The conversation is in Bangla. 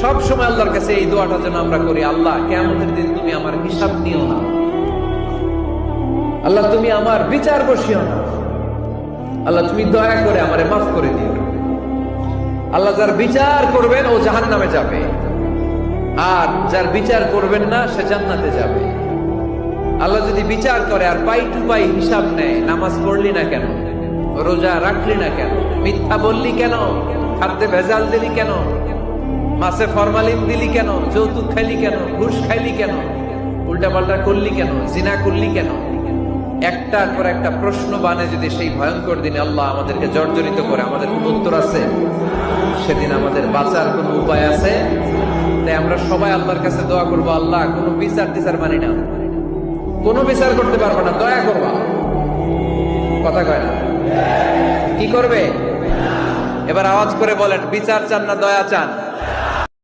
সব সময় আল্লাহর কাছে এই দোয়াটা যেন আমরা করি, আল্লাহ কিয়ামতের দিন তুমি আমার হিসাব নিও না, আল্লাহ তুমি আমার বিচার বসিও না, আল্লাহ তুমি দয়া করে আমারে মাফ করে দিও। আল্লাহ যার বিচার করবেন ও জাহান্নামে যাবে, আর যার বিচার করবেন না সে জান্নাতে যাবে। আল্লাহ যদি বিচার করে আর পাই টু পাই হিসাব নেয়, নামাজ পড়লি না কেন, রোজা রাখলি না কেন, মিথ্যা বললি কেন, খাদ্যে ভেজাল দিলি কেন, মাছে ফরমালিন দিলি কেন, যৌতুক খাইলি কেন, ঘুষ খাইলি কেন, উল্টাপাল্টা করলি কেন, জিনা করলি কেন, একটার পর একটা প্রশ্ন বানে যদি সেই ভয়ঙ্কর দিনে আল্লাহ আমাদেরকে জর্জরিত করে, আমাদের কোন উত্তর আছে? সেদিন আমাদের বাঁচার কোন উপায় আছে? তাই আমরা সবাই আল্লাহর কাছে দোয়া করবো, আল্লাহ কোনো বিচার টিচার মানি না, কোনো বিচার করতে পারবো না, দয়া করবা। কথা কয় না? কি করবে? এবার আওয়াজ করে বলেন, বিচার চান না দয়া চান?